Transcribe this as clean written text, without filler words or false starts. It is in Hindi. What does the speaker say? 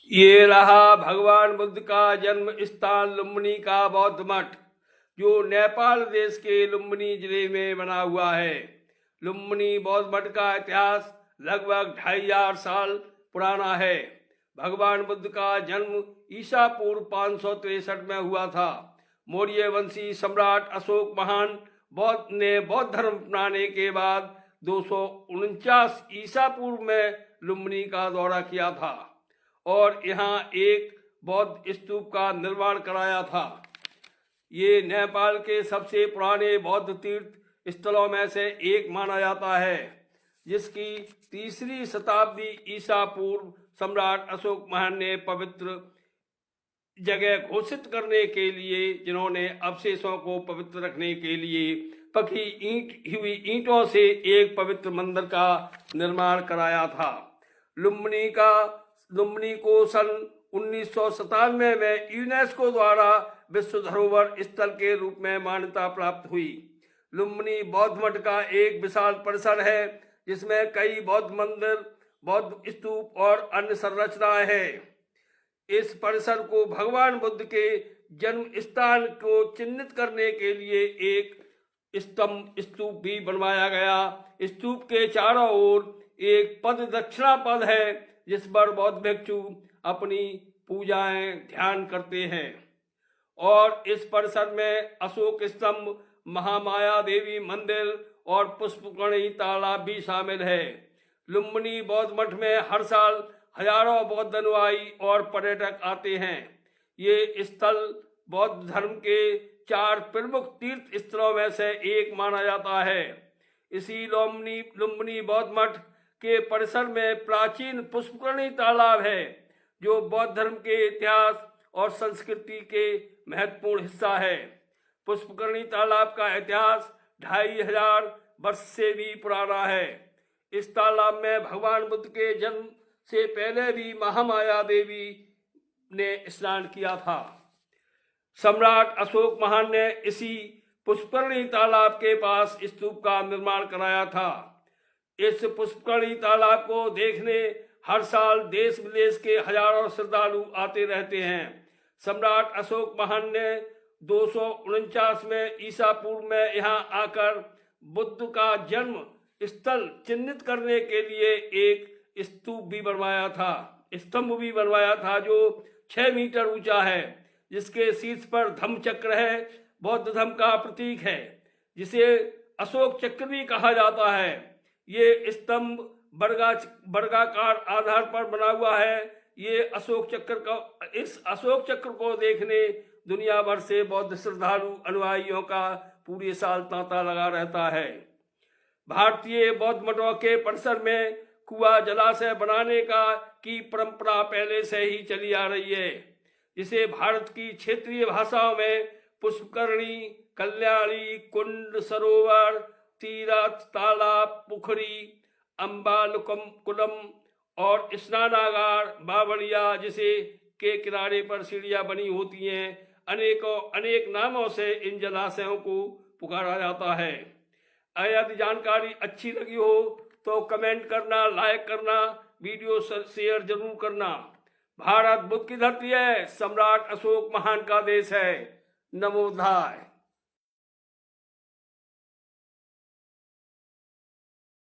ये रहा भगवान बुद्ध का जन्म स्थान लुम्बिनी का बौद्ध मठ, जो नेपाल देश के लुम्बिनी जिले में बना हुआ है। लुम्बिनी बौद्ध मठ का इतिहास लगभग 2500 साल पुराना है। भगवान बुद्ध का जन्म ईसा पूर्व 563 में हुआ था। मौर्य वंशी सम्राट अशोक महान ने बौद्ध धर्म अपनाने के बाद 249 ईसा पूर्व में लुम्बिनी का दौरा किया था और यहाँ एक बौद्ध स्तूप का निर्माण कराया था। ये नेपाल के सबसे पुराने बौद्ध तीर्थ स्थलों में से एक माना जाता है, जिसकी 3री शताब्दी ईसा पूर्व सम्राट अशोक महान ने पवित्र जगह घोषित करने के लिए, जिन्होंने अवशेषों को पवित्र रखने के लिए पकी हुई ईंटों से एक पवित्र मंदिर का निर्माण कराया था। लुम्बिनी को सन 1997 में यूनेस्को द्वारा विश्व धरोहर स्थल के रूप में मान्यता प्राप्त हुई। लुम्बिनी बौद्ध मठ का एक विशाल परिसर है, जिसमें कई बौद्ध मंदिर, बौद्ध स्तूप और अन्य संरचनाएं हैं। इस परिसर को भगवान बुद्ध के जन्म स्थान को चिन्हित करने के लिए एक स्तूप भी बनवाया गया। स्तूप के चारों ओर एक पद दक्षिणा पद है, जिस पर बौद्ध भिक्षु अपनी पूजाएं ध्यान करते हैं। और इस परिसर में अशोक स्तंभ, महामाया देवी मंदिर और पुष्पकर्णी तालाब भी शामिल है। लुम्बिनी बौद्ध मठ में हर साल हजारों बौद्ध अनुयायी और पर्यटक आते हैं। ये स्थल बौद्ध धर्म के 4 प्रमुख तीर्थ स्थलों में से एक माना जाता है। इसी लुम्बिनी बौद्ध मठ के परिसर में प्राचीन पुष्पकर्णी तालाब है, जो बौद्ध धर्म के इतिहास और संस्कृति के महत्वपूर्ण हिस्सा है। पुष्पकर्णी तालाब का इतिहास 2500 वर्ष से भी पुराना है। इस तालाब में भगवान बुद्ध के जन्म से पहले भी महामाया देवी ने स्नान किया था। सम्राट अशोक महान ने इसी पुष्पकर्णी तालाब के पास स्तूप का निर्माण कराया था। इस पुष्पकर्णी तालाब को देखने हर साल देश विदेश के हजारों श्रद्धालु आते रहते हैं। सम्राट अशोक महान ने 249 में ईसा पूर्व में यहाँ आकर बुद्ध का जन्म स्थल चिन्हित करने के लिए एक स्तूप भी बनवाया था, स्तंभ भी बनवाया था, जो 6 मीटर ऊंचा है, जिसके शीर्ष पर धम्म चक्र है, बौद्ध धर्म का प्रतीक है, जिसे अशोक चक्र भी कहा जाता है। ये स्तंभ वर्गाकार आधार पर बना हुआ है। इस अशोक चक्र को देखने दुनिया भर से बौद्ध श्रद्धालु अनुयायियों का पूरे साल तांता लगा रहता है। भारतीय बौद्ध मठों के परिसर में कुआं जलाशय बनाने की परंपरा पहले से ही चली आ रही है, जिसे भारत की क्षेत्रीय भाषाओं में पुष्पकर्णी, कल्याणी, कुंड, सरोवर, तीर्थ, तालाब, पुखरी, अम्बाकुलम और स्नानागार, बावड़िया जिसे के किनारे पर सीढ़ियां बनी होती हैं, अनेक नामों से इन जलाशयों को पुकारा जाता है। यदि जानकारी अच्छी लगी हो तो कमेंट करना, लाइक करना, वीडियो शेयर जरूर करना। भारत बुद्ध की धरती है, सम्राट अशोक महान का देश है। नमो बुद्धाय।